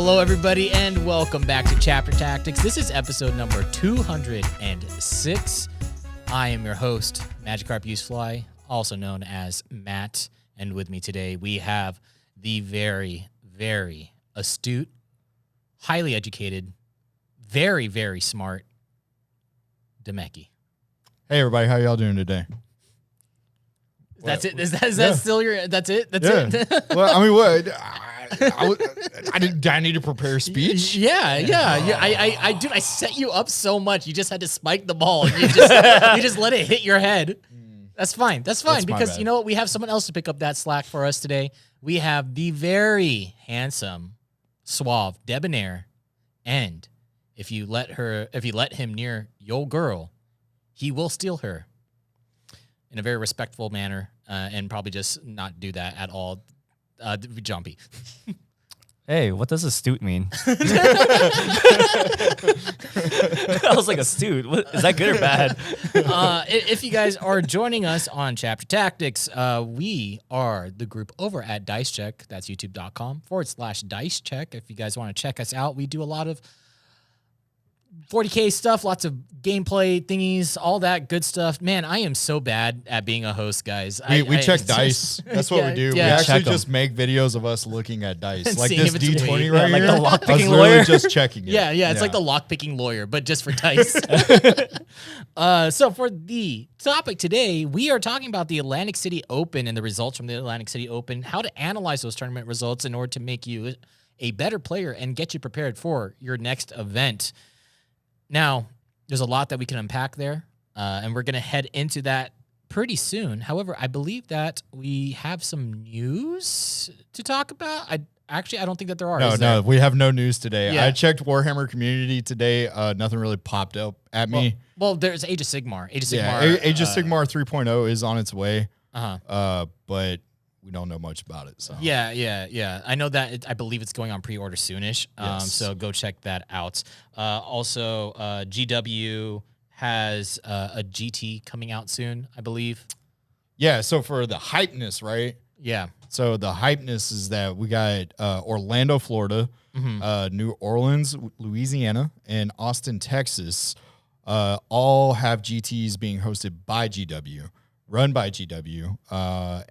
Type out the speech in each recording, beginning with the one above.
Hello, everybody, and welcome back to Chapter Tactics. This is episode number 206. I am your host, Magikarp Usefly, also known as Matt, and with me today we have the very, very astute, highly educated, very, very smart Demeki. Hey, everybody, how y'all doing today? That's it? Is that still your... That's it? That's it? Well, I mean, what? I need to prepare a speech? Yeah. I set you up so much. You just had to spike the ball. You just let it hit your head. That's fine. That's because you know what? We have someone else to pick up that slack for us today. We have the very handsome, suave, debonair, and if you let him near your girl, he will steal her in a very respectful manner, and probably just not do that at all. Jumpy. Hey, what does astute mean? I was like, astute? Is that good or bad? If you guys are joining us on Chapter Tactics, we are the group over at Dice Check. That's youtube.com/Dice Check. If you guys want to check us out, we do a lot of 40K stuff, lots of gameplay thingies, all that good stuff. Man, I am so bad at being a host, guys. We check dice. That's what we do. Yeah. We actually just make videos of us looking at dice. Like this D20 right here. Like the lockpicking lawyer. Just checking it. Yeah. It's like the lockpicking lawyer, but just for dice. So for the topic today, we are talking about the Atlantic City Open and the results from the Atlantic City Open, how to analyze those tournament results in order to make you a better player and get you prepared for your next event. Now, there's a lot that we can unpack there, and we're going to head into that pretty soon. However, I believe that we have some news to talk about. I don't think that there are. No, we have no news today. Yeah. I checked Warhammer community today. Nothing really popped up at me. Well, there's Age of Sigmar. Age of Sigmar 3.0 is on its way, but we don't know much about it. So Yeah. I know that I believe it's going on pre-order soonish. Yes. So go check that out. Also, GW has a GT coming out soon, I believe. Yeah. So for the hypeness, right? Yeah. So the hypeness is that we got Orlando, Florida, New Orleans, Louisiana, and Austin, Texas. All have GTs being hosted by GW. Run by GW,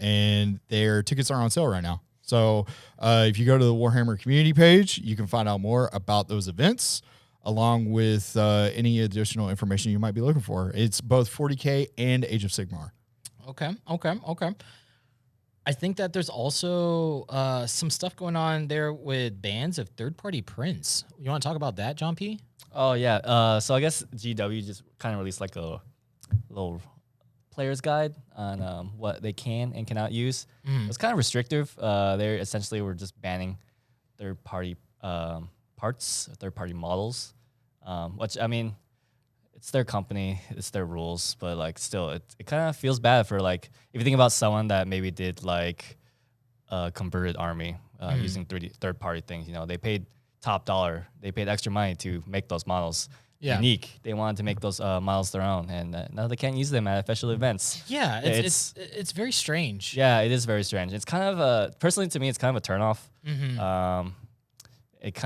and their tickets are on sale right now. So if you go to the Warhammer community page, you can find out more about those events, along with any additional information you might be looking for. It's both 40K and Age of Sigmar. Okay. I think that there's also some stuff going on there with bans of third-party prints. You want to talk about that, John P? Oh, yeah. So I guess GW just kind of released like a little player's guide on what they can and cannot use. It's kind of restrictive. They essentially were just banning third-party parts, third-party models, which, I mean, it's their company, it's their rules, but like still, it kind of feels bad for like, if you think about someone that maybe did like a converted army using third-party things, you know, they paid top dollar, they paid extra money to make those models. Yeah. Unique. They wanted to make those models their own, and now they can't use them at official events. Yeah, it's very strange. Yeah, it is very strange. It's kind of personally to me, it's kind of a turnoff. It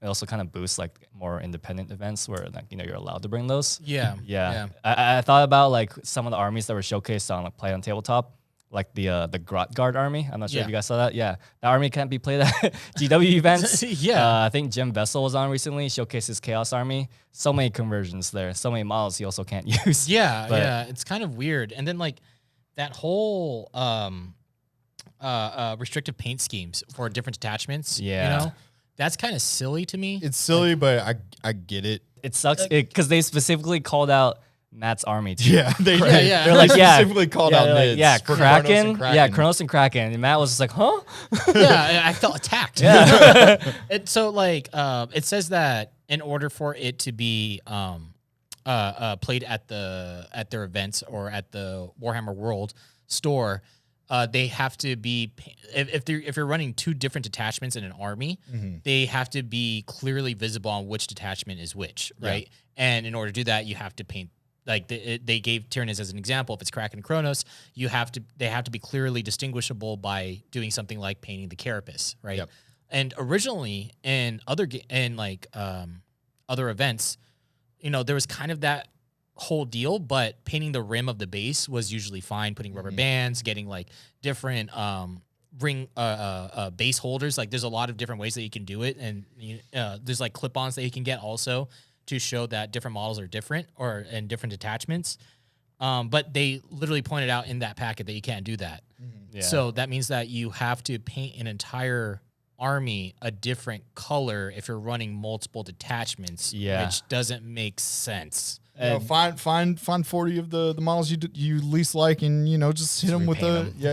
also kind of boosts like more independent events where like you're allowed to bring those. Yeah. I thought about like some of the armies that were showcased on like Play on Tabletop. Like the Grot Guard army. I'm not sure if you guys saw that. Yeah, the army can't be played at GW events. I think Jim Vessel was on recently, showcases Chaos Army. So many conversions there. So many models he also can't use. Yeah. It's kind of weird. And then like that whole restrictive paint schemes for different detachments. Yeah. You know, that's kind of silly to me. It's silly, but I get it. It sucks because they specifically called out Matt's army too. Yeah, they're like, specifically called out like, Nids for Kraken. Yeah, Kronos and Kraken. And Matt was just like, huh? Yeah, I felt attacked. Yeah. So like, it says that in order for it to be played at their events or at the Warhammer World store, they have to be if you're running two different detachments in an army, they have to be clearly visible on which detachment is which, right? Yeah. And in order to do that, you have to paint. Like they gave Tyranids as an example. If it's Kraken and Kronos, they have to be clearly distinguishable by doing something like painting the carapace, right? Yep. And originally in other other events, there was kind of that whole deal, but painting the rim of the base was usually fine. Putting rubber bands, getting like different ring base holders. Like there's a lot of different ways that you can do it, and there's like clip-ons that you can get also to show that different models are different and different attachments. But they literally pointed out in that packet that you can't do that. Yeah. So that means that you have to paint an entire army a different color if you're running multiple detachments, which doesn't make sense. Find 40 of the models you least like, and just hit them with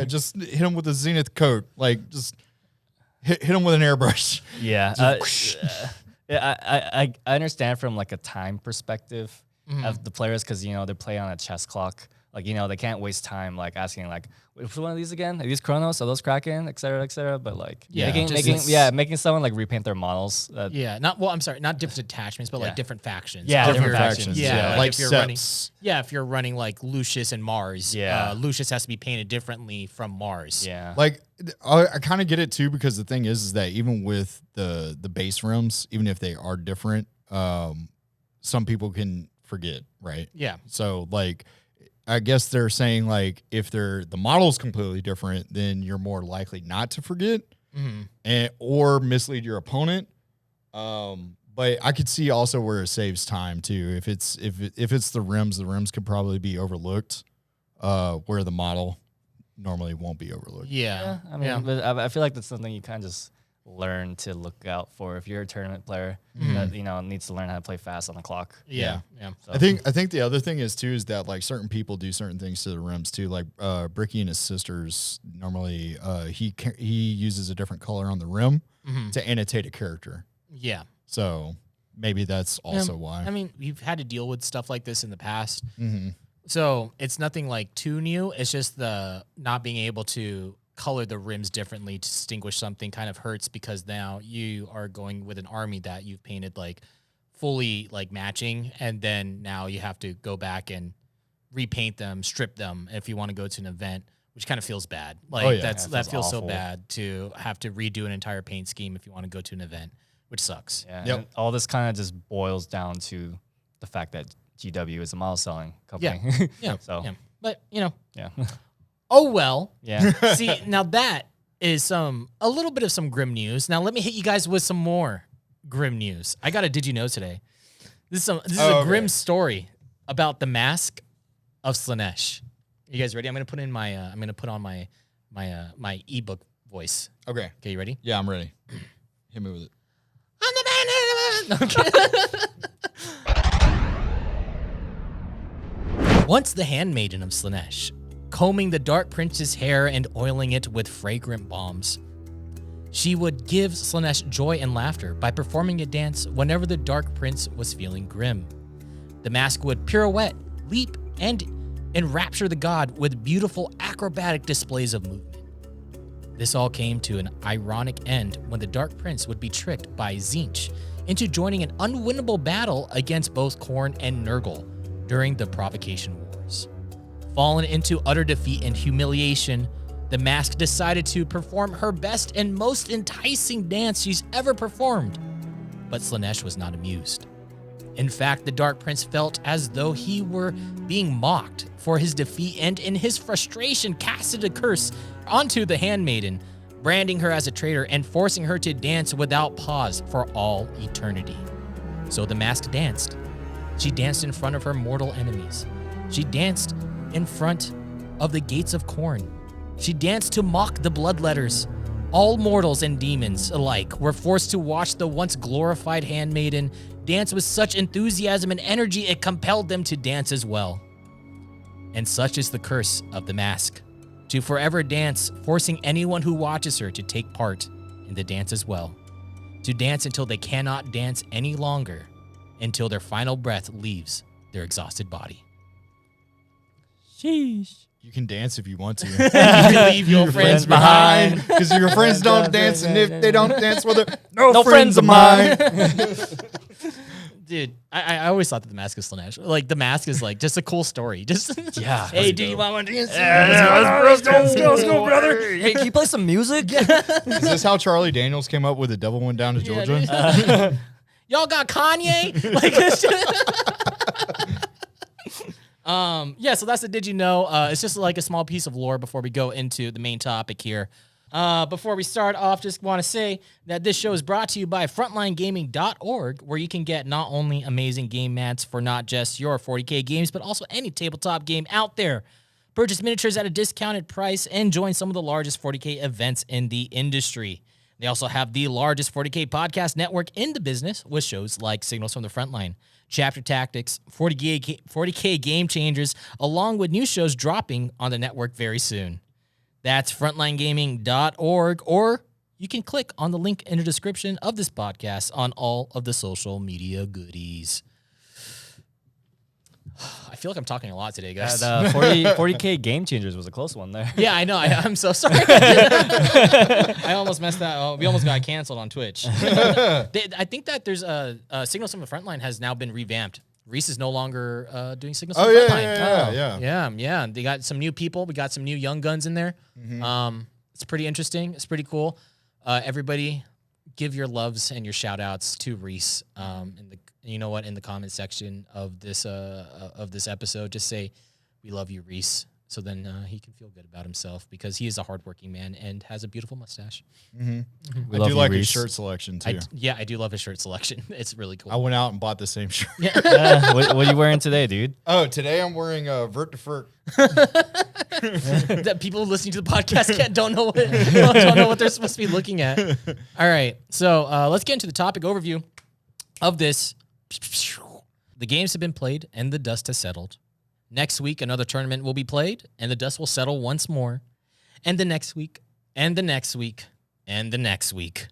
just hit them with a zenith coat, like just hit them with an airbrush. Yeah, I understand from like a time perspective of the players, because they're playing on a chess clock. Like they can't waste time like asking like, which one of these again? Are these Chronos? Are those Kraken? Et cetera, et cetera. But like making someone like repaint their models. Not different attachments, but like different factions. Yeah, different factions. Yeah, like if you're running. Yeah, if you're running like Lucius and Mars. Lucius has to be painted differently from Mars. Yeah, like I kind of get it too, because the thing is that even with the base rims, even if they are different, some people can forget, right? Yeah. So like, I guess they're saying like if the model's completely different, then you're more likely not to forget or mislead your opponent. But I could see also where it saves time too. If it's the rims could probably be overlooked, where the model normally won't be overlooked. Yeah. I mean, but I feel like that's something you kind of just learn to look out for if you're a tournament player that needs to learn how to play fast on the clock. Yeah. So. I think the other thing is that like certain people do certain things to the rims too. Like Bricky and his sisters normally he uses a different color on the rim to annotate a character. Yeah. So maybe that's also why. I mean, we've had to deal with stuff like this in the past. So it's nothing like too new. It's just the not being able to color the rims differently to distinguish something kind of hurts, because now you are going with an army that you've painted like fully like matching, and then now you have to go back and repaint them, strip them if you want to go to an event, which kind of feels bad. Like that feels so bad to have to redo an entire paint scheme if you want to go to an event, which sucks. Yeah. Yep. All this kind of just boils down to the fact that GW is a model selling company. But Yeah. Oh well. Yeah. See, now that is a little bit of some grim news. Now let me hit you guys with some more grim news. I got a did you know today. This is a grim story about the Mask of Slaanesh. You guys ready? I'm gonna put in my on my ebook voice. Okay, you ready? Yeah, I'm ready. Hit me with it. I'm the man. Once the handmaiden of Slaanesh, combing the Dark Prince's hair and oiling it with fragrant balms. She would give Slaanesh joy and laughter by performing a dance whenever the Dark Prince was feeling grim. The mask would pirouette, leap, and enrapture the god with beautiful acrobatic displays of movement. This all came to an ironic end when the Dark Prince would be tricked by Tzeentch into joining an unwinnable battle against both Khorne and Nurgle during the Provocation Wars. Fallen into utter defeat and humiliation, the mask decided to perform her best and most enticing dance she's ever performed. But Slaanesh was not amused. In fact, the Dark Prince felt as though he were being mocked for his defeat, and in his frustration casted a curse onto the handmaiden, branding her as a traitor and forcing her to dance without pause for all eternity. So the mask danced. She danced in front of her mortal enemies. She danced in front of the gates of Khorne. She danced to mock the bloodletters. All mortals and demons alike were forced to watch the once glorified handmaiden dance with such enthusiasm and energy it compelled them to dance as well. And such is the curse of the mask, to forever dance, forcing anyone who watches her to take part in the dance as well, to dance until they cannot dance any longer, until their final breath leaves their exhausted body. Sheesh. You can dance if you want to. You can leave your friends behind. Because your friends don't dance, and if they don't dance, well, they're no friends of mine. Dude, I always thought that the Mask of Slaanesh, like the mask is like just a cool story. Just Yeah. hey, dude, you want one dance? Let's go, brother. Hey, can you play some music? Is this how Charlie Daniels came up with The Devil Went Down to Georgia? Y'all got Kanye? Like this shit. Yeah, so that's the Did You Know? It's just like a small piece of lore before we go into the main topic here. Before we start off, just want to say that this show is brought to you by FrontlineGaming.org, where you can get not only amazing game mats for not just your 40K games, but also any tabletop game out there. Purchase miniatures at a discounted price and join some of the largest 40K events in the industry. They also have the largest 40K podcast network in the business with shows like Signals from the Frontline, Chapter Tactics, 40K Game Changers, along with new shows dropping on the network very soon. That's frontlinegaming.org, or you can click on the link in the description of this podcast on all of the social media goodies. I feel like I'm talking a lot today, guys. 40K Game Changers was a close one there. Yeah, I know. I'm so sorry. I almost messed that up. We almost got canceled on Twitch. I think that there's Signals from the Frontline has now been revamped. Reese is no longer doing Signals from the Frontline. Yeah. They got some new people. We got some new young guns in there. Mm-hmm. It's pretty interesting. It's pretty cool. Everybody, give your loves and your shout outs to Reese. In the comment section of this episode, just say we love you, Reese. So then he can feel good about himself because he is a hardworking man and has a beautiful mustache. Mm-hmm. Mm-hmm. I do like his shirt selection too. I do love his shirt selection. It's really cool. I went out and bought the same shirt. Yeah. What are you wearing today, dude? Oh, today I'm wearing Vert to Furt. That people listening to the podcast don't know what they're supposed to be looking at. All right, so let's get into the topic overview of this. The games have been played and the dust has settled. Next week, another tournament will be played, and the dust will settle once more. And the next week, and the next week, and the next week.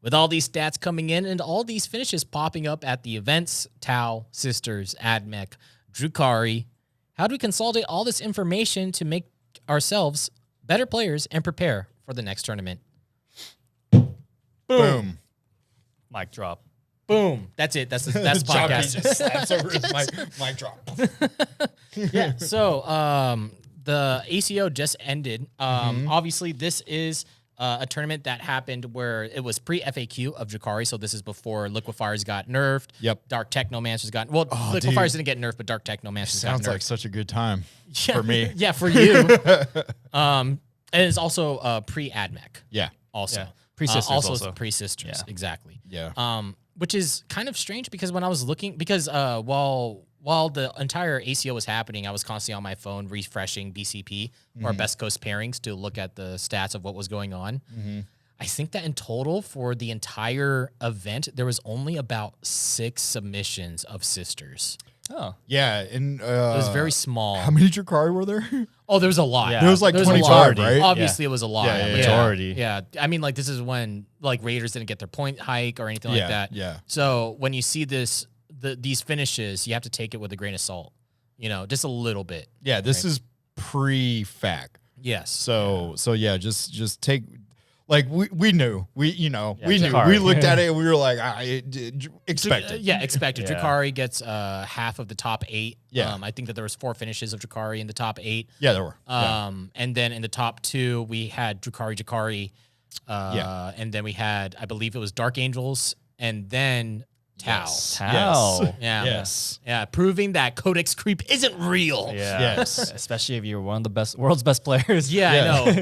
With all these stats coming in and all these finishes popping up at the events, Tau, Sisters, Mech, Drukari, how do we consolidate all this information to make ourselves better players and prepare for the next tournament? Boom. Mic drop. Boom. That's it. That's the podcast. Just slaps over his mic drop. Yeah. So the ACO just ended. Obviously, this is a tournament that happened where it was pre-FAQ of Drukari. So this is before Liquefiers got nerfed. Yep. Dark Technomancers got... Well, Liquefiers didn't get nerfed, but Dark Technomancers got nerfed. Sounds like such a good time for me. Yeah, for you. And it's also pre-AdMech. Yeah. Also. Yeah. Pre-Sisters also. Pre-Sisters, Yeah. Exactly. Yeah. Which is kind of strange because when I was looking... Because while the entire ACO was happening, I was constantly on my phone refreshing BCP, or Best Coast pairings, to look at the stats of what was going on. Mm-hmm. I think that in total for the entire event, there was only about 6 submissions of Sisters. Oh. Yeah, and It was very small. how many Drukari were there? Oh, there was a lot. Yeah. There was like There was a 25, lot. right? Obviously, it was a lot. Yeah, yeah, Majority. Yeah. I mean, like, this is when, like, Raiders didn't get their point hike or anything like that. Yeah. So when you see this... these finishes, you have to take it with a grain of salt, just a little bit. Yeah, this is pre-FAQ. Yes. So yeah, just take, like we knew, we knew, Drukari. we looked at it and we were like, expected. Expected. Yeah. Drukari gets half of the top 8. Yeah. I think that there was 4 finishes of Drukari in the top 8. Yeah, there were. And then in the top 2, we had Drukari, and then we had, I believe it was Dark Angels, and then Tau. Yes. Tau. Yes. Yeah. Yes. Yeah, proving that Codex creep isn't real. Yeah. Yes. Especially if you're one of the world's best players. Yeah, Yeah. I know. Do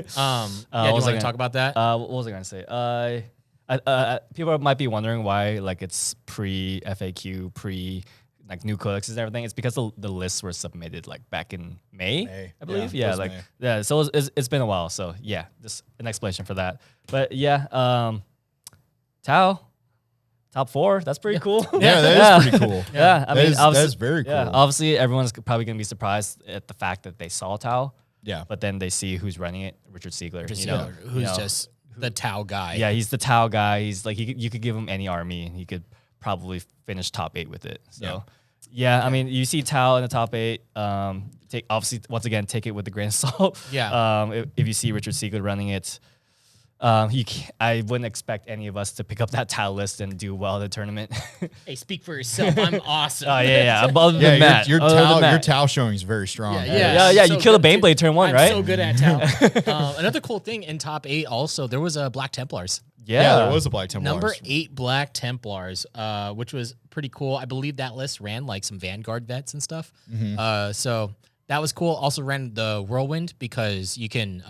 you want to talk about that? What was I going to say? People might be wondering why, like, it's pre-FAQ, like new codexes and everything. It's because the lists were submitted like back in May. I believe. Yeah, Yeah, it was like May. So it's been a while. So yeah, just an explanation for that. But yeah, Tau. Top 4, that's pretty cool. Yeah, that is pretty cool. Yeah, I mean, that is very cool. Yeah, obviously, everyone's probably gonna be surprised at the fact that they saw Tau, Yeah. but then they see who's running it, Richard Siegler. Who's just the Tau guy. Yeah, he's the Tau guy. He's like you could give him any army, and he could probably finish top 8 with it. So, yeah, I mean, you see Tau in the top 8. Obviously, once again, take it with a grain of salt. Yeah. If you see Richard Siegler running it. I wouldn't expect any of us to pick up that tile list and do well in the tournament. Hey, speak for yourself. I'm awesome. Oh yeah. Other Yeah, than that, your other than Tao that. showing is very strong. Yeah. So You kill the good. Baneblade turn 1, I'm right? so good at Tau. Another cool thing in top 8 also, there was a Black Templars. Yeah, there was a Black Templars. Number 8 Black Templars, which was pretty cool. I believe that list ran like some Vanguard vets and stuff. So that was cool. Also ran the Whirlwind because you can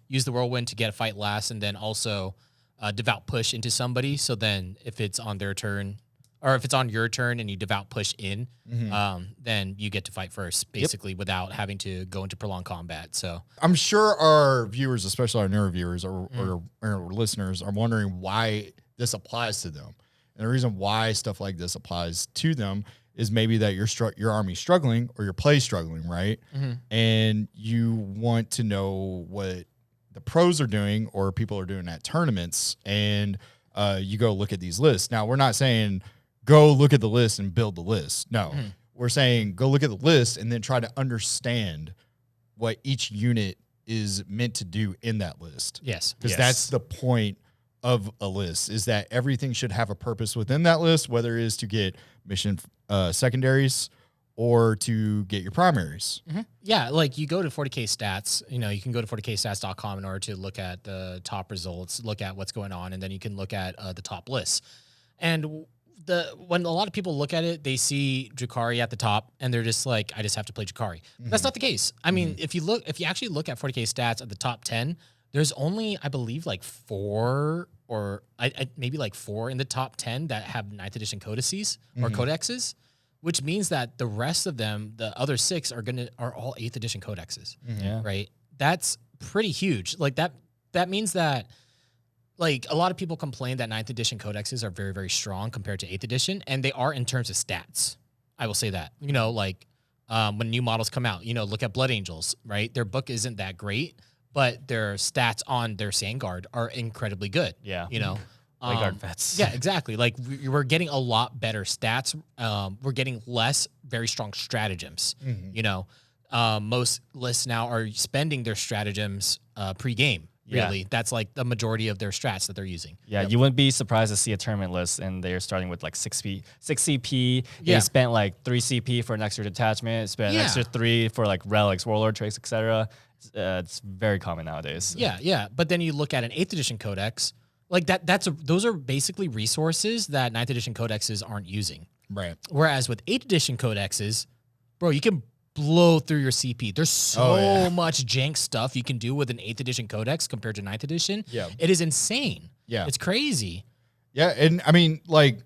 use the Whirlwind to get a fight last and then also devout push into somebody. So then if it's on their turn or if it's on your turn and you devout push in, then you get to fight first, basically, without having to go into prolonged combat. So I'm sure our viewers, especially our newer viewers or listeners, are wondering why this applies to them. And the reason why stuff like this applies to them is maybe that your army's struggling or your play's struggling, right? And you want to know what the pros are doing or people are doing at tournaments, and you go look at these lists. Now, we're not saying go look at the list and build the list. No, we're saying go look at the list and then try to understand what each unit is meant to do in that list. yes, Because that's the point of a list, is that everything should have a purpose within that list, whether it is to get mission secondaries or to get your primaries. Yeah, like you go to 40K stats, you can go to 40kstats.com in order to look at the top results, look at what's going on, and then you can look at the top lists. And when a lot of people look at it, they see Drukari at the top and they're just like, I just have to play Drukari. That's not the case. I mean, if you actually look at 40K stats at the top 10, there's only, I believe, like 4 or maybe like 4 in the top 10 that have 9th edition codices or codexes, which means that the rest of them, the other 6 are all 8th edition codexes. Right? That's pretty huge. Like that means that, like, a lot of people complain that 9th edition codexes are very, very strong compared to 8th edition, and they are in terms of stats. I will say that. When new models come out, look at Blood Angels, right? Their book isn't that great, but their stats on their Sandguard are incredibly good. Yeah. Guard vets. Yeah, exactly. Like, we're getting a lot better stats. We're getting less very strong stratagems. Most lists now are spending their stratagems pre-game. Really, that's like the majority of their strats that they're using. Yeah, you wouldn't be surprised to see a tournament list and they're starting with like 6 CP. They spent like 3 CP for an extra detachment, spent an extra 3 for like relics, warlord tricks, etc. It's very common nowadays. Yeah. But then you look at an 8th edition codex, like those are basically resources that 9th edition codexes aren't using. Right. Whereas with 8th edition codexes, bro, you can blow through your CP. There's so much jank stuff you can do with an 8th edition codex compared to 9th edition. Yeah. It is insane. Yeah. It's crazy. Yeah, and I mean, like,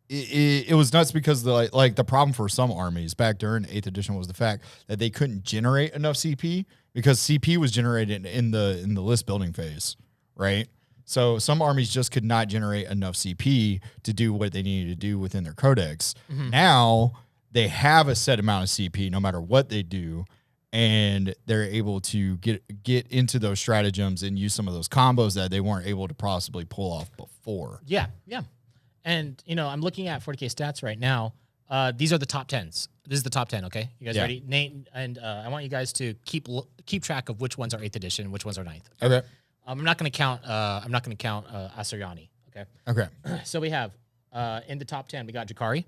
it was nuts because the problem for some armies back during 8th edition was the fact that they couldn't generate enough CP because CP was generated in the list building phase, right? So some armies just could not generate enough CP to do what they needed to do within their codex. Now they have a set amount of CP no matter what they do, and they're able to get into those stratagems and use some of those combos that they weren't able to possibly pull off before. Yeah. And, I'm looking at 40K stats right now. These are the top 10s. This is the top 10, okay? You guys ready? Nate, and I want you guys to keep track of which ones are 8th edition, which ones are 9th. Okay. I'm not going to count Asuryani, okay? Okay. So we have in the top 10, we got Drukari.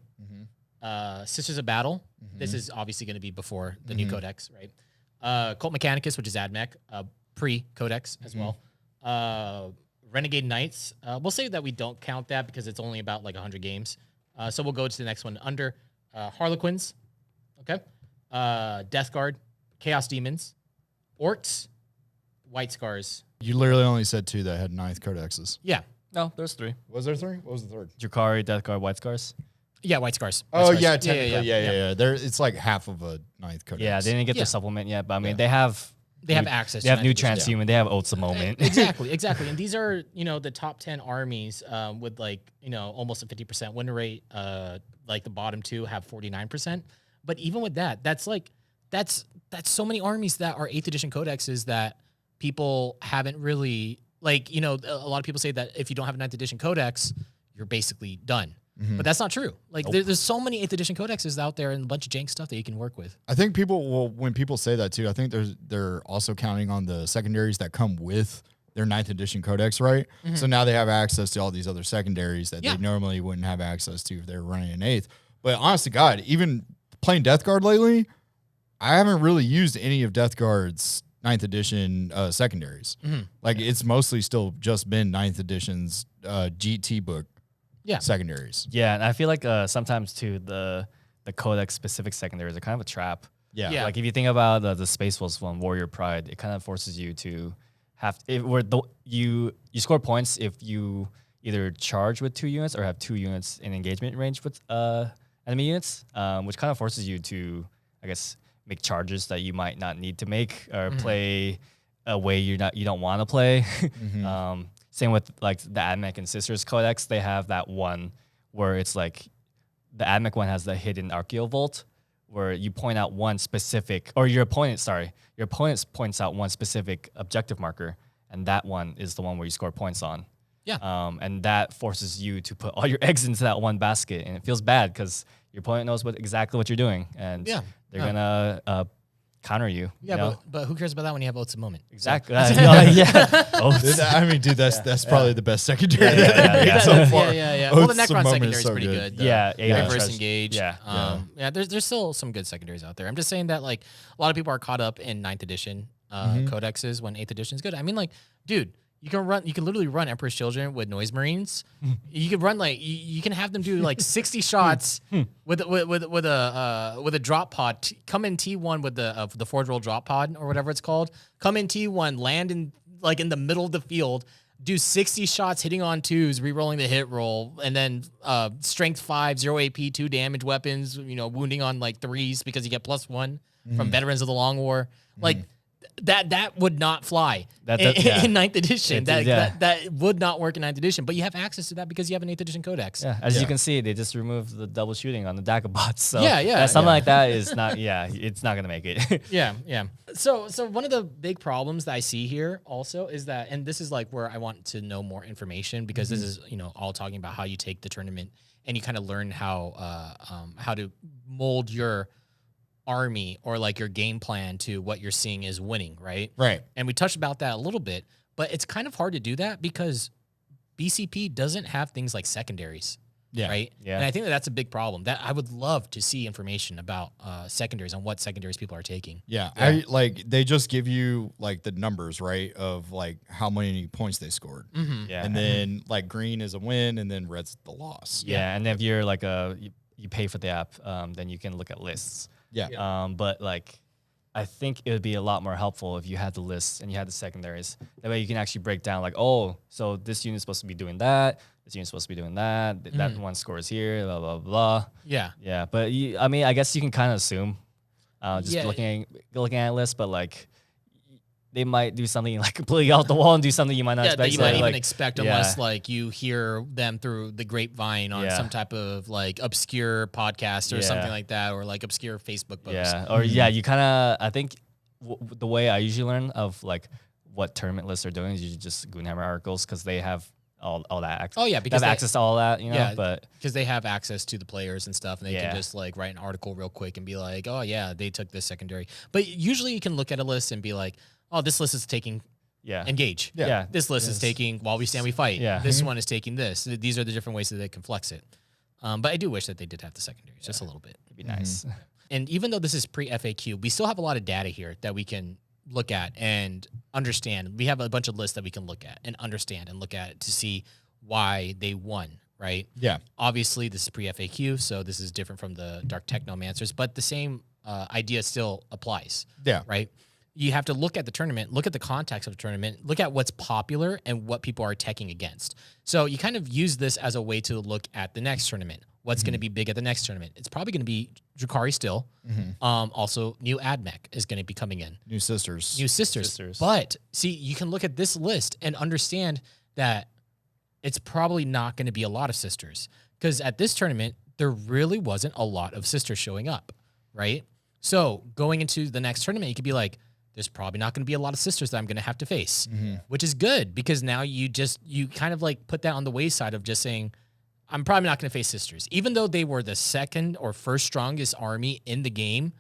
Sisters of Battle. This is obviously going to be before the new codex, right? Cult Mechanicus, which is AdMech, pre-codex as well. Renegade Knights. We'll say that we don't count that because it's only about like 100 games. So we'll go to the next one under Harlequins, okay? Death Guard, Chaos Demons, Orcs, White Scars. You literally only said 2 that had 9th codexes. Yeah. No, there's 3. Was there 3? What was the third? Drukari, Death Guard, White Scars. Yeah, White Scars. Oh, White Scars. yeah, technically, yeah. There, it's like half of a 9th codex. Yeah, they didn't get their supplement yet, but I mean, they have access. They have new transhuman. They have Oats a moment. Exactly. And these are, the top 10 armies with like, almost a 50% win rate. Like the bottom 2 have 49%. But even with that, that's so many armies that are 8th edition codexes that people haven't really, like, a lot of people say that if you don't have a 9th edition codex, you're basically done. But that's not true. Like, there's so many 8th edition codexes out there and a bunch of jank stuff that you can work with. I think when people say that too, I think they're also counting on the secondaries that come with their 9th edition codex right. So now they have access to all these other secondaries that they normally wouldn't have access to if they were running an 8th. But honest to God, even playing Death Guard lately, I haven't really used any of Death Guard's 9th edition secondaries. Like it's mostly still just been 9th edition's GT book secondaries. Yeah, and I feel like sometimes too the codex specific secondaries are kind of a trap. Yeah. Like if you think about the Space Wolves one, Warrior Pride, it kind of forces you to you score points if you either charge with 2 units or have 2 units in engagement range with enemy units, which kind of forces you to, I guess, make charges that you might not need to make or play a way you don't want to play. Same with like the Admech and Sisters Codex. They have that one where it's like the Admech one has the hidden Archaeovolt, where you point out one specific, or your opponent points out one specific objective marker, and that one is the one where you score points on. Yeah. And that forces you to put all your eggs into that one basket, and it feels bad because your opponent knows exactly what you're doing, and they're gonna counter you. Yeah, you know? but who cares about that when you have Oath's Moment? Exactly. So. I mean, dude, that's probably the best secondary so far. Yeah. Well, the Oath's Necron Moment secondary is is so pretty good. good. Yeah. Reverse engage. Yeah. There's still some good secondaries out there. I'm just saying that like a lot of people are caught up in 9th edition codexes when 8th edition is good. I mean, like, dude, you can literally run Emperor's Children with Noise Marines. You can run like you can have them do like 60 shots with a drop pod. Come in T1 with the forge roll drop pod or whatever it's called. Come in T1, land in the middle of the field, do 60 shots hitting on 2s, re-rolling the hit roll, and then strength 5, 0 AP, 2 damage weapons, wounding on like 3s because you get +1 from Veterans of the Long War. Like that would not fly in 9th edition. That would not work in 9th edition, but you have access to that because you have an 8th edition codex. Yeah, as you can see, they just removed the double shooting on the Daggerbots. So something like that is not. Yeah, it's not gonna make it. Yeah. So one of the big problems that I see here also is that, and this is like where I want to know more information because this is all talking about how you take the tournament and you kind of learn how to mold your army or like your game plan to what you're seeing is winning, right? Right. And we touched about that a little bit, but it's kind of hard to do that because BCP doesn't have things like secondaries. Yeah. Right. Yeah. And I think that's a big problem. That I would love to see information about secondaries on what secondaries people are taking. Yeah. I like they just give you like the numbers, right, of like how many points they scored. Yeah. And then like green is a win and then red's the loss. Yeah. And if you're like you pay for the app, then you can look at lists. Yeah. But like, I think it would be a lot more helpful if you had the lists and you had the secondaries. That way you can actually break down like, oh, so this unit's supposed to be doing that. This unit's supposed to be doing that. That one scores here, blah, blah, blah. Yeah. Yeah. But I mean, I guess you can kind of assume looking at a list, but like, they might do something like completely off the wall and do something you might not expect. That you might like, even expect unless like you hear them through the grapevine on some type of like obscure podcast or something like that, or like obscure Facebook post. Yeah, or you kind of, I think the way I usually learn of like what tournament lists are doing is usually just Goonhammer articles because they have all that access. Oh yeah, because they have access to all that, but because they have access to the players and stuff, and they can just like write an article real quick and be like, oh yeah, they took this secondary. But usually you can look at a list and be like, oh, this list is taking engage. Yeah. This list is taking while we stand, we fight. Yeah. This one is taking this. These are the different ways that they can flex it. But I do wish that they did have the secondaries just a little bit. it'd be nice. And even though this is pre-FAQ, we still have a lot of data here that we can look at and understand. We have a bunch of lists that we can look at and understand and look at to see why they won, right? Yeah. Obviously, this is pre-FAQ, so this is different from the Dark Technomancers, but the same idea still applies. Yeah. Right? You have to look at the tournament, look at the context of the tournament, look at what's popular and what people are attacking against. So you kind of use this as a way to look at the next tournament. What's going to be big at the next tournament? It's probably going to be Drukhari still. Also, new Admech is going to be coming in. New sisters. But see, you can look at this list and understand that it's probably not going to be a lot of sisters. Because at this tournament, there really wasn't a lot of sisters showing up, right? So going into the next tournament, you could be like, there's probably not going to be a lot of sisters that I'm going to have to face, which is good because now you kind of like put that on the wayside of just saying, I'm probably not going to face sisters, even though they were the second or first strongest army in the game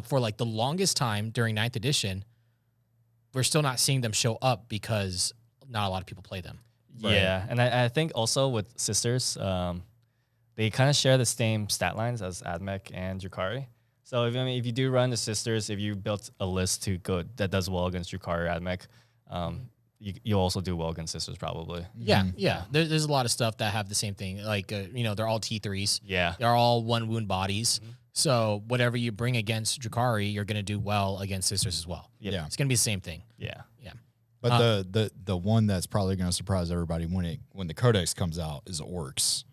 for like the longest time during 9th edition. we're still not seeing them show up because not a lot of people play them. Yeah, and I think also with Sisters, they kind of share the same stat lines as Mech and Drukari. So if you do run the Sisters, if you built a list to go that does well against Drukari or Mech, you'll also do well against Sisters probably. Yeah, yeah. There's a lot of stuff that have the same thing. Like they're all T3s. Yeah, they're all 1 wound bodies. So whatever you bring against Drukari, you're gonna do well against Sisters as well. Yeah, it's gonna be the same thing. Yeah. But the one that's probably going to surprise everybody when the Codex comes out is Orcs.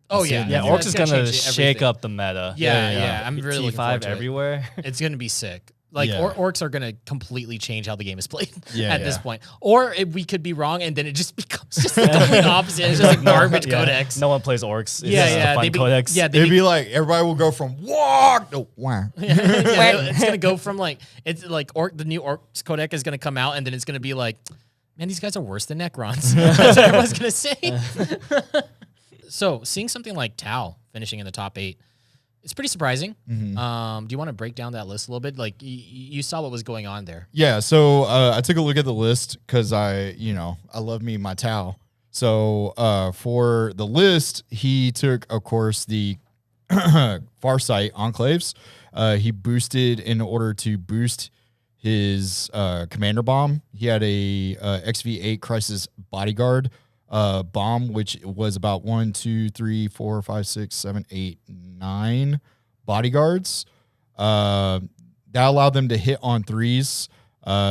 Oh yeah, Orcs is gonna change shake up the meta. Yeah. I'm really looking forward T5 to everywhere. It's gonna be sick. Like orcs are gonna completely change how the game is played at this point. Or we could be wrong, and then it just becomes just the complete opposite. It's just a garbage codex. No one plays orcs. It's Yeah, just a fun codex. Yeah, It'd be like everybody will go from walk to wah. it's gonna go from it's like the new orcs codex is gonna come out, and then it's gonna be like, man, these guys are worse than Necrons. That's what everyone's gonna say. So seeing something like Tau finishing in the top 8. It's pretty surprising. Do you want to break down that list a little bit? Like you saw what was going on there. Yeah. So I took a look at the list because I love me my Tau. So for the list, he took, of course, the Farsight Enclaves. He boosted in order to boost his commander bomb. He had a XV8 Crisis Bodyguard bomb, which was about 1, 2, 3, 4, 5, 6, 7, 8, 9 bodyguards. That allowed them to hit on 3s.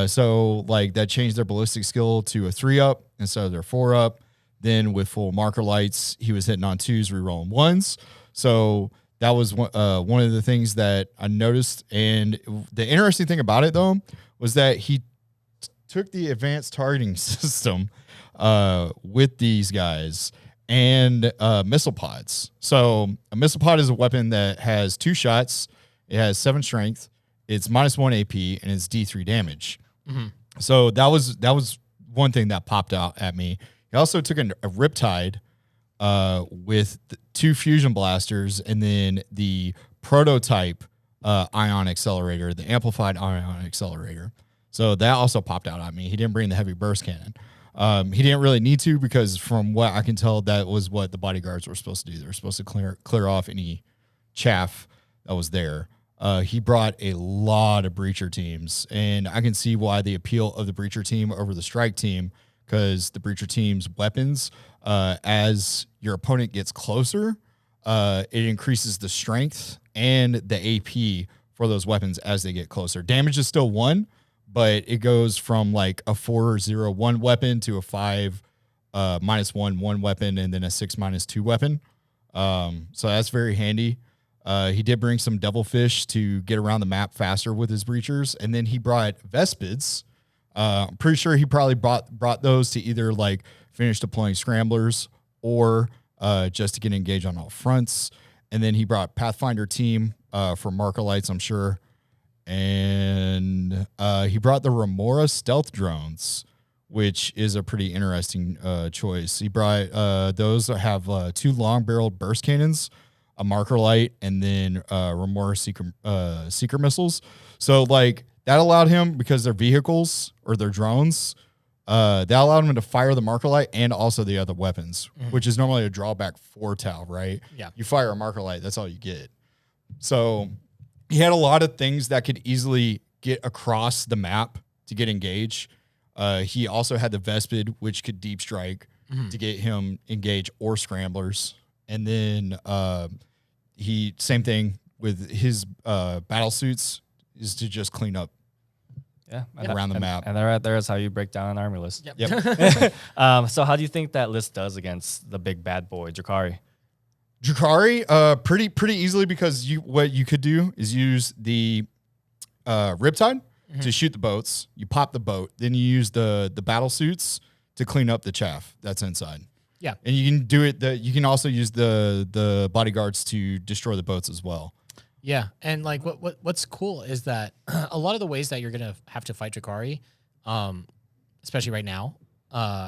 So like that changed their ballistic skill to a 3-up instead of their 4-up. Then with full marker lights, he was hitting on 2s, rerolling 1s. So that was one of the things that I noticed. And the interesting thing about it though was that he took the advanced targeting system with these guys and missile pods. So a missile pod is a weapon that has 2 shots. It has 7 strength. It's -1 AP and it's D3 damage. So that was one thing that popped out at me. He also took a Riptide with 2 fusion blasters and then the prototype ion accelerator, the amplified ion accelerator. So that also popped out at me. He didn't bring the heavy burst cannon. He didn't really need to because from what I can tell, that was what the bodyguards were supposed to do. They were supposed to clear off any chaff that was there. He brought a lot of breacher teams, and I can see why the appeal of the breacher team over the strike team, because the breacher team's weapons, as your opponent gets closer, it increases the strength and the AP for those weapons as they get closer. Damage is still 1, but it goes from like a 4-0-1 weapon to a 5 -1 weapon and then a 6 -2 weapon. So that's very handy. He did bring some Devilfish to get around the map faster with his breachers, and then he brought Vespids. I'm pretty sure he probably brought those to either like finish deploying scramblers or just to get engaged on all fronts. And then he brought Pathfinder team for marker lights, I'm sure. And he brought the Remora stealth drones, which is a pretty interesting choice. He brought those that have 2 long-barreled burst cannons, a marker light, and then Remora seeker missiles. So like that allowed him, because they're vehicles or they're drones, that allowed him to fire the marker light and also the other weapons, which is normally a drawback for Tau, right? Yeah. You fire a marker light, that's all you get. So he had a lot of things that could easily get across the map to get engaged. He also had the Vespid, which could deep strike to get him engaged, or scramblers. And then same thing with his battle suits, is to just clean up around the map. And right there is how you break down an army list. Yep. So how do you think that list does against the big bad boy, Drukari? Drukari, pretty easily, because what you could do is use the Riptide to shoot the boats. You pop the boat, then you use the battle suits to clean up the chaff that's inside. Yeah. And you can do it. You can also use the bodyguards to destroy the boats as well. Yeah, and like what's cool is that a lot of the ways that you're gonna have to fight Drukari, especially right now,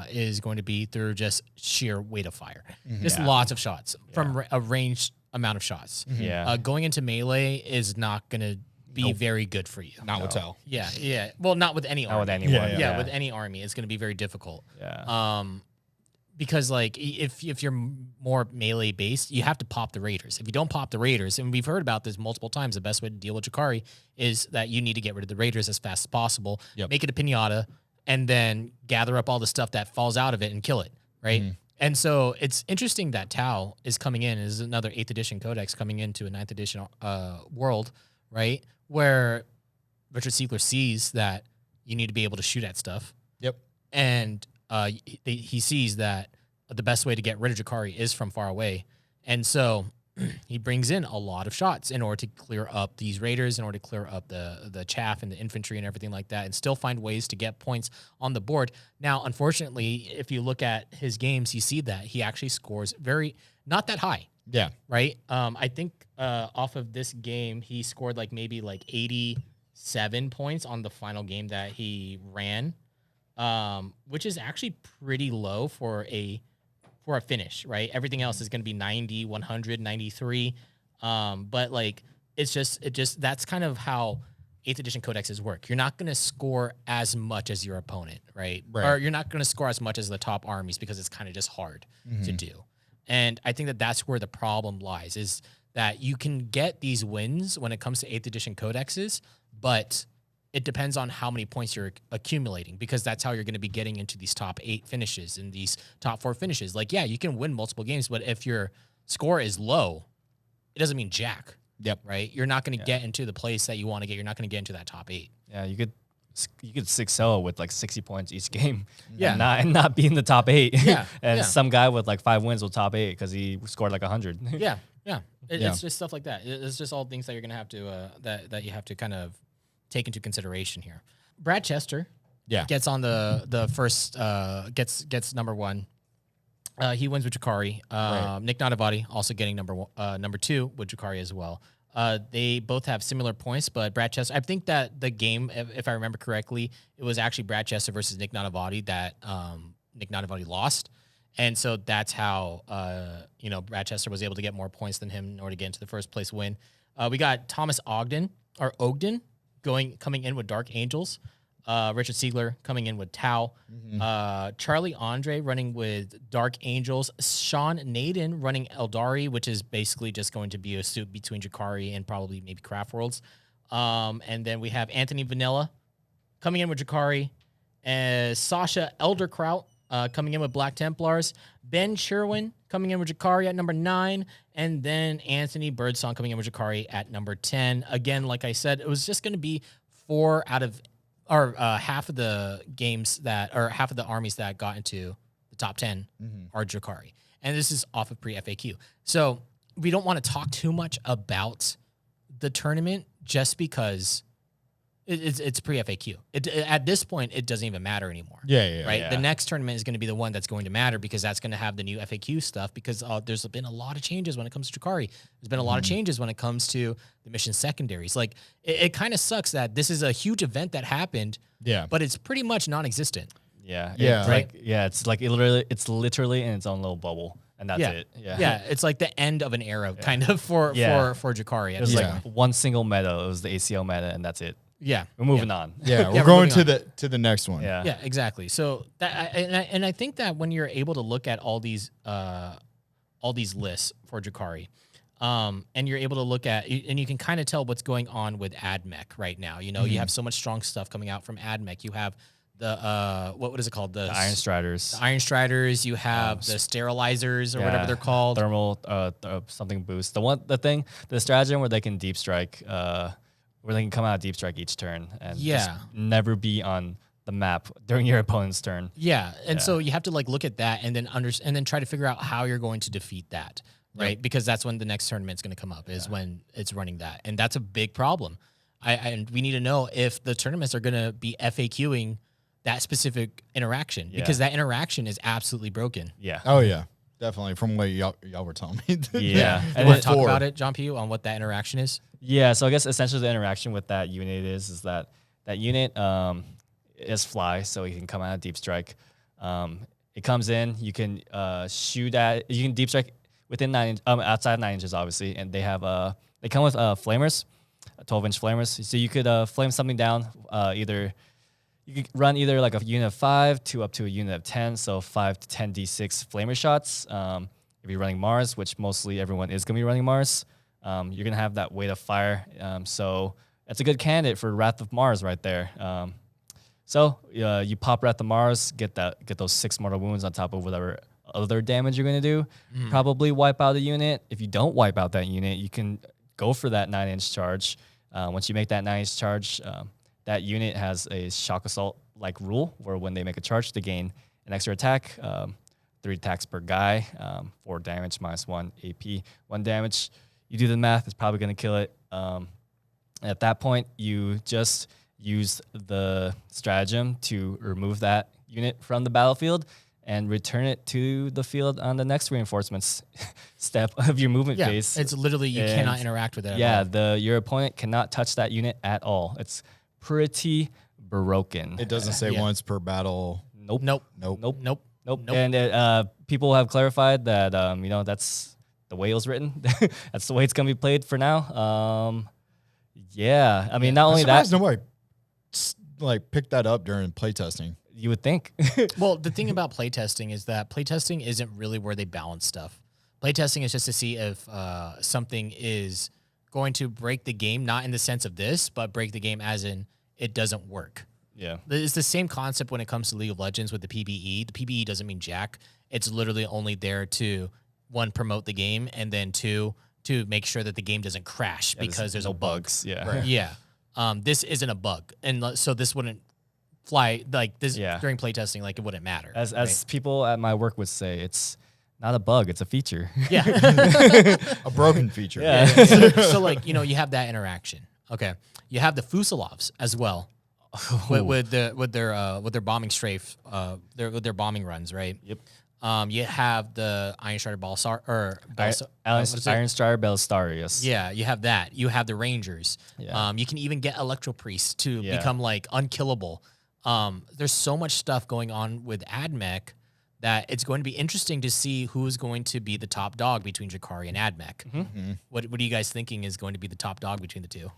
is going to be through just sheer weight of fire. Just lots of shots from a ranged amount of shots. Yeah. Going into melee is not gonna be very good for you. Not with Tau. Yeah, yeah. Well, not with any army. Not with anyone. Yeah, Yeah, with any army, it's going to be very difficult. Yeah. Because like if you're more melee based, you have to pop the raiders. If you don't pop the raiders, and we've heard about this multiple times, the best way to deal with Drukari is that you need to get rid of the raiders as fast as possible, make it a pinata, and then gather up all the stuff that falls out of it and kill it, right? And so it's interesting that Tau is coming in as another 8th edition codex coming into a 9th edition world, right? Where Richard Siegler sees that you need to be able to shoot at stuff. Yep. And he sees that the best way to get rid of Drukari is from far away. And so he brings in a lot of shots in order to clear up these raiders, in order to clear up the chaff and the infantry and everything like that, and still find ways to get points on the board. Now, unfortunately, if you look at his games, you see that he actually scores not that high. Yeah. Right? I think off of this game, he scored maybe 87 points on the final game that he ran. Which is actually pretty low for a finish, right? Everything else is going to be 90, 100, 93. But it's just that's kind of how 8th edition codexes work. You're not going to score as much as your opponent, right? Or you're not going to score as much as the top armies because it's kind of just hard to do. And I think that that's where the problem lies, is that you can get these wins when it comes to 8th edition codexes, but it depends on how many points you're accumulating, because that's how you're going to be getting into these top 8 finishes and these top 4 finishes. You can win multiple games, but if your score is low, it doesn't mean jack. Yep. Right? You're not going to get into the place that you want to get. You're not going to get into that top 8. Yeah, you could 6-0 with 60 points each game. Yeah. And not be in the top 8. Yeah. And some guy with 5 wins will top 8 because he scored 100. Yeah. Yeah. It's just stuff like that. It's just all things that you're going to have to that you have to kind of take into consideration here. Brad Chester gets on the first gets number 1. He wins with Drukari. Nick Nadavati also getting number 2 with Drukari as well. They both have similar points, but Brad Chester, I think that the game, if I remember correctly, it was actually Brad Chester versus Nick Nadavati that Nick Nadavati lost. And so that's how Brad Chester was able to get more points than him in order to get into the first place win. We got Thomas Ogden coming in with Dark Angels. Richard Siegler coming in with Tau. Charlie Andre running with Dark Angels. Sean Naden running Eldari, which is basically just going to be a suit between Drukari and probably maybe Craft Worlds. And then we have Anthony Vanilla coming in with Drukari. Sasha Elderkraut coming in with Black Templars. Ben Sherwin coming in with Drukari at number 9. And then Anthony Birdsong coming in with Drukari at number 10. Again, like I said, it was just going to be 4 out of half of the half of the armies that got into the top 10 are Drukari. And this is off of pre-FAQ. So we don't want to talk too much about the tournament just because it's pre-FAQ. At this point, it doesn't even matter anymore. Right? Yeah. The next tournament is going to be the one that's going to matter, because that's going to have the new FAQ stuff, because there's been a lot of changes when it comes to Drukari. There's been a lot of changes when it comes to the mission secondaries. It kind of sucks that this is a huge event that happened, but it's pretty much non-existent. Yeah. Yeah. It's literally in its own little bubble. And that's it. Yeah. Yeah. It's like the end of an era kind of for Drukari. It was one single meta. It was the ACL meta, and that's it. Yeah, we're moving on. Yeah, we're going to the next one. Yeah, exactly. So I think that when you're able to look at all these lists for Drukari, and you're able to look at, and you can kind of tell what's going on with AdMech right now. You have so much strong stuff coming out from AdMech. You have the what is it called? The Iron Striders. The Iron Striders. You have the sterilizers or whatever they're called. Thermal something boost. The stratagem where they can deep strike. Where they can come out of deep strike each turn and just never be on the map during your opponent's turn. Yeah, and so you have to look at that and then try to figure out how you're going to defeat that, right? Because that's when the next tournament's going to come up, is when it's running that, and that's a big problem. And we need to know if the tournaments are going to be FAQing that specific interaction, because that interaction is absolutely broken. Yeah. Oh yeah. Definitely, from what y'all were telling me. Yeah. And want to talk about it, John P., on what that interaction is? Yeah, so I guess essentially the interaction with that unit is that unit is fly, so you can come out of deep strike. It comes in, you can you can deep strike within outside 9 inches, obviously, and they come with flamers. 12-inch flamers. So you could flame something down. Either you could run either like a unit of 5 to up to a unit of 10. So 5 to 10 d6 flamer shots. If you're running Mars, which mostly everyone is going to be running Mars, you're going to have that weight of fire. So that's a good candidate for Wrath of Mars right there. So you pop Wrath of Mars, get those 6 mortal wounds on top of whatever other damage you're going to do. Probably wipe out a unit. If you don't wipe out that unit, you can go for that 9-inch charge. Once you make that 9-inch charge, that unit has a shock assault like rule where when they make a charge, they gain an extra attack, 3 attacks per guy, 4 damage minus 1 AP, 1 damage. You do the math, it's probably going to kill it. At that point, you just use the stratagem to remove that unit from the battlefield and return it to the field on the next reinforcements step of your movement phase. It's literally you cannot interact with it at all. Your opponent cannot touch that unit at all. It's pretty broken. It doesn't say once per battle. Nope. Nope. And people have clarified that that's the way it was written. That's the way it's gonna be played for now. I mean, not only that, nobody picked that up during playtesting. you would think. Well, the thing about playtesting is that playtesting isn't really where they balance stuff. Playtesting is just to see if something is going to break the game, not in the sense of this, but break the game as in it doesn't work. Yeah. It's the same concept when it comes to League of Legends with the PvE. The PvE doesn't mean jack. It's literally only there to, 1, promote the game, and then 2, to make sure that the game doesn't crash because there's no bugs. Yeah. Right. Yeah. This isn't a bug. And so this wouldn't fly like this during playtesting, like it wouldn't matter. As people at my work would say, it's not a bug, it's a feature. Yeah. A broken feature. Yeah. So like, you have that interaction. Okay. You have the Fusilovs as well. With their bombing strafe, their bombing runs, right? Yep. You have the Iron Strider Iron Strider Bellstarius. Yeah, you have that. You have the Rangers. Yeah. You can even get Electro Priests to become like unkillable. There's so much stuff going on with AdMech that it's going to be interesting to see who is going to be the top dog between Drukhari and AdMech. Mm-hmm. What are you guys thinking is going to be the top dog between the two?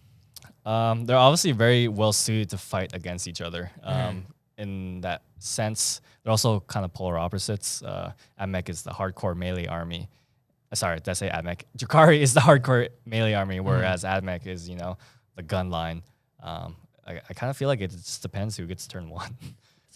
They're obviously very well suited to fight against each other. In that sense, they're also kind of polar opposites. AdMech is the hardcore melee army. Sorry, did I say AdMech? Drukari is the hardcore melee army, whereas AdMech is, the gun line. I kind of feel like it just depends who gets turn 1.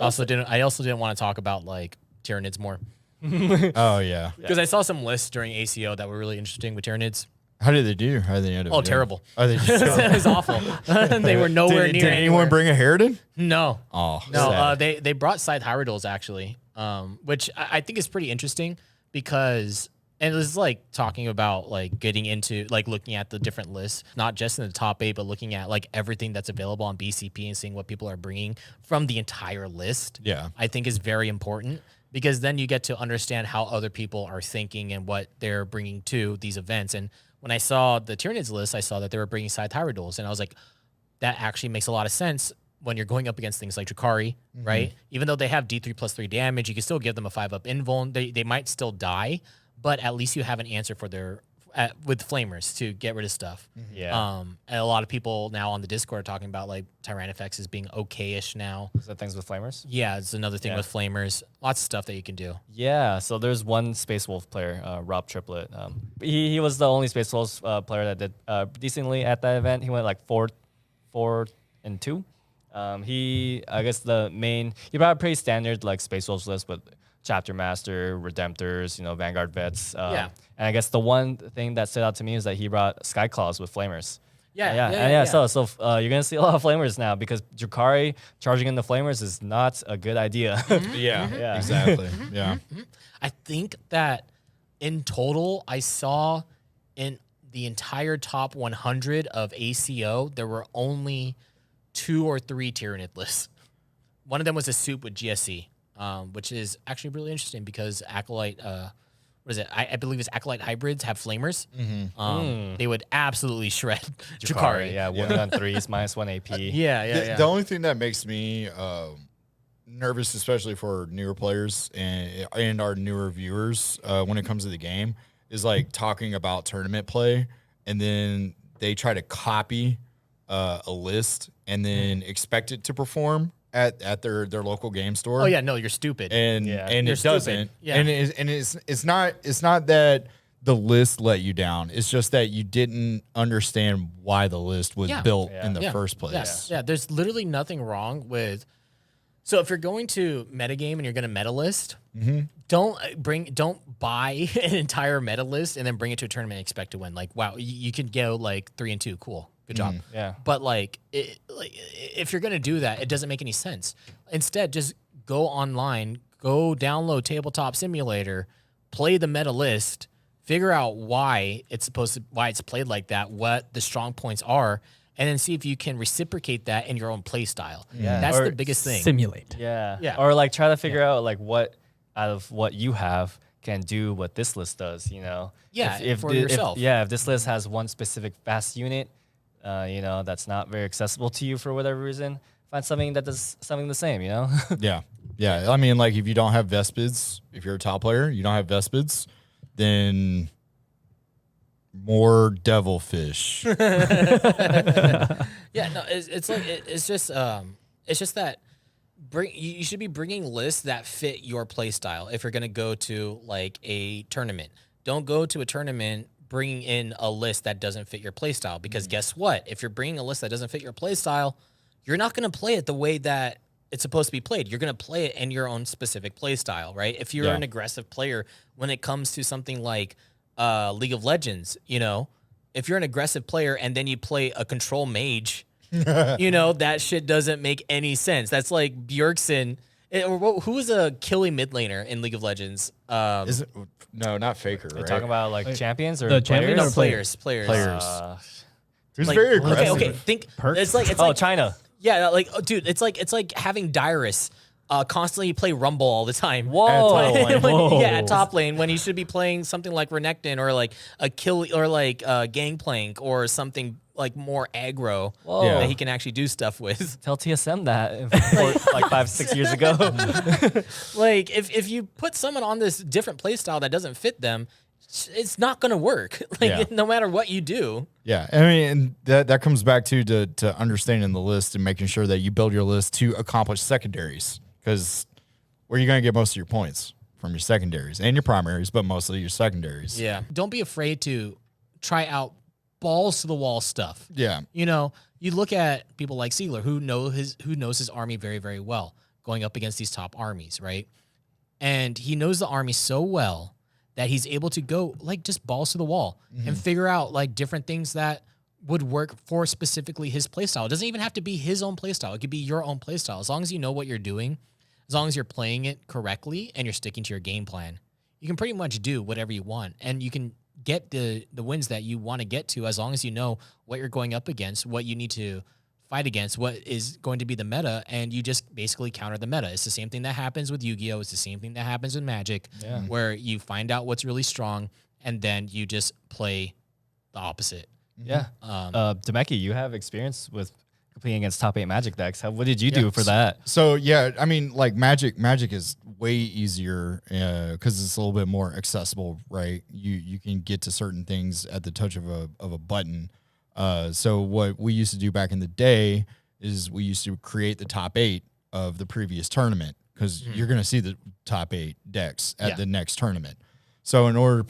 I also didn't want to talk about like Tyranids more Oh, yeah. because I saw some lists during ACO that were really interesting with Tyranids. How did they do? How did they end up doing? Terrible. Oh, they just It was awful. They were nowhere near. Did anyone bring a Harridan? No. Oh, No, sad. they brought Scythe Hyrule actually, which I think is pretty interesting because, and it was like talking about like getting into like looking at the different lists, not just in the top 8, but looking at like everything that's available on BCP and seeing what people are bringing from the entire list. Yeah. I think is very important because then you get to understand how other people are thinking and what they're bringing to these events. And when I saw the Tyranids list, I saw that they were bringing Scythe Hyrules, and I was like, that actually makes a lot of sense when you're going up against things like Drukari, right? Even though they have D3 plus 3 damage, you can still give them a 5-up invuln. They might still die, but at least you have an answer for their with flamers to get rid of stuff. Yeah. And a lot of people now on the Discord are talking about like Tyrannifex as being okay-ish now. Is that things with flamers? Yeah, it's another thing with flamers. Lots of stuff that you can do. Yeah, so there's one Space Wolf player, Rob Triplet. He was the only Space Wolves player that did decently at that event. He went like 4-2. I guess he brought a pretty standard like Space Wolves list with Chapter Master, Redemptors, Vanguard Vets. And I guess the one thing that stood out to me is that he brought Sky Claws with flamers. Yeah. So you're gonna see a lot of flamers now because Drukari charging in the flamers is not a good idea. Yeah, exactly. Yeah. I think that in total, I saw in the entire top 100 of ACO, there were only 2 or 3 Tyranid lists. One of them was a soup with GSC, which is actually really interesting because Acolyte, I believe it's Acolyte hybrids have flamers. They would absolutely shred Drukari. Yeah, winning on 3s, minus 1 AP. Yeah. The only thing that makes me nervous, especially for newer players and our newer viewers when it comes to the game, is like talking about tournament play and then they try to copy a list and then expect it to perform at their local game store. Oh yeah, no, you're stupid. And Yeah. and You're it stupid. doesn't. Yeah. And it's not that the list let you down. It's just that you didn't understand why the list was Yeah. built Yeah. in the Yeah. first place. Yeah, there's literally nothing wrong with. So if you're going to metagame and you're going to meta list, don't buy an entire meta list and then bring it to a tournament and expect to win. Like, wow, you can go like 3-2, cool, good job. Yeah. But like if you're gonna do that, it doesn't make any sense. Instead, just go online, go download Tabletop Simulator, play the meta list, figure out why it's played like that, what the strong points are, and then see if you can reciprocate that in your own play style. Yeah. That's Or the biggest thing. Simulate. Yeah. Yeah. Or like try to figure out like what out of what you have can do what this list does, you know? Yeah, for if yourself. if this list has one specific fast unit, you know, that's not very accessible to you for whatever reason, find something that does something the same, you know? Yeah. Yeah. I mean, like if you don't have Vespids, if you're a top player, you don't have Vespids, then more devilfish. Yeah, no, it's like it's just that you should be bringing lists that fit your play style if you're gonna go to like a tournament. Don't go to a tournament bringing in a list that doesn't fit your play style, because guess what? If you're bringing a list that doesn't fit your play style, you're not gonna play it the way that it's supposed to be played. You're gonna play it in your own specific play style, right? If you're an aggressive player when it comes to something like League of Legends, you know, if you're an aggressive player and then you play a control mage, you know, that shit doesn't make any sense. That's like Bjergsen. Who was a killing mid laner in League of Legends? Is it? No, not Faker, You're right? talking about like champions or the players? champions No, or players. Who's Like, very aggressive. Okay, think. Perks? It's like China. yeah, like dude, it's like having Dyrus constantly play Rumble all the time. Whoa. Yeah, at top lane when he should be playing something like Renekton or like a kill or like Gangplank or something like more aggro Whoa. Yeah. that he can actually do stuff with. Tell TSM that like 5-6 years ago. Like if you put someone on this different play style that doesn't fit them, it's not gonna work. Like Yeah. no matter what you do. Yeah, I mean, and that comes back to understanding the list and making sure that you build your list to accomplish secondaries, because where are you going to get most of your points? From your secondaries and your primaries, but mostly your secondaries. Yeah. Don't be afraid to try out balls to the wall stuff. Yeah. You know, you look at people like Siegler who knows his army very, very well, going up against these top armies, right? And he knows the army so well that he's able to go like just balls to the wall and figure out like different things that would work for specifically his playstyle. It doesn't even have to be his own playstyle. It could be your own playstyle. As long as you know what you're doing, as long as you're playing it correctly and you're sticking to your game plan, you can pretty much do whatever you want. And you can get the wins that you want to get to as long as you know what you're going up against, what you need to fight against, what is going to be the meta, and you just basically counter the meta. It's the same thing that happens with Yu-Gi-Oh! It's the same thing that happens with Magic, where you find out what's really strong, and then you just play the opposite. Yeah. Demeki, you have experience with competing against top 8 Magic decks. What did you do for that? So yeah, I mean, like Magic is way easier because it's a little bit more accessible, right? You can get to certain things at the touch of a button. So what we used to do back in the day is we used to create the top 8 of the previous tournament, because you're going to see the top 8 decks at the next tournament. So in order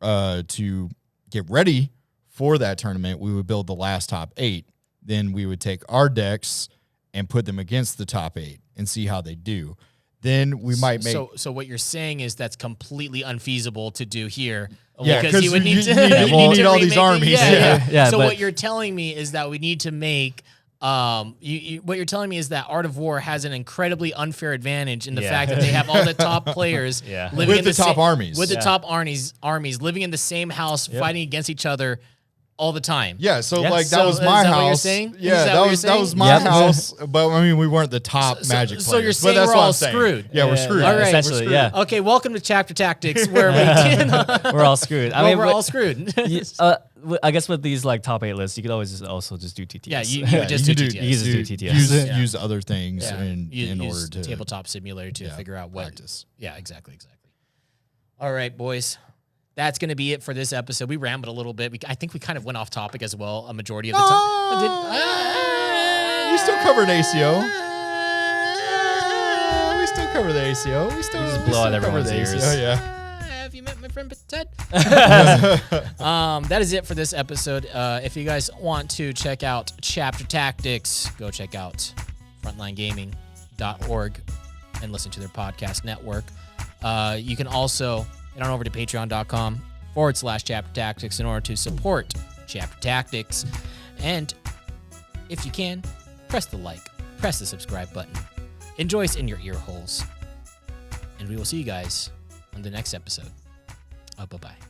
to get ready for that tournament, we would build the last top 8. Then we would take our decks and put them against the top 8 and see how they do. Then we might make... So what you're saying is that's completely unful to do here. Yeah, because you would need to. you need all these armies. Yeah. So but- what you're telling me is that we need to make. What you're telling me is that Art of War has an incredibly unfair advantage in the fact that they have all the top players living With in the top armies. with the top armies living in the same house, fighting against each other all the time. Yeah, so Yeah. like that So was is my that what you're house. saying? Is Yeah, that what you're that saying? was my Yep. house. But I mean, we weren't the top Magic players. so you're but saying that's we're what all I'm saying. screwed. Yeah, we're screwed. All right, essentially, we're yeah. Okay, welcome to Chapter Tactics, where we can. We're all screwed. I well, mean, we're but- all screwed. I guess with these like top 8 lists, you could always just do TTS. Yeah, you Yeah, just you do can TTS. You just do TTS. Use other things Yeah. in Use order to Tabletop Simulator to figure out what. practice. Yeah, exactly. All right, boys. that's going to be it for this episode. We rambled a little bit. I think we kind of went off topic as well a majority of the time. You still covered ACO. We still cover the ACO. We just blow out everyone's ears. Yeah. Have you met my friend Ted? That is it for this episode. If you guys want to check out Chapter Tactics, go check out frontlinegaming.org and listen to their podcast network. You can also head on over to patreon.com/Chapter Tactics in order to support Chapter Tactics. And if you can, press the like, press the subscribe button. Enjoy us in your ear holes. And we will see you guys on the next episode. Bye-bye.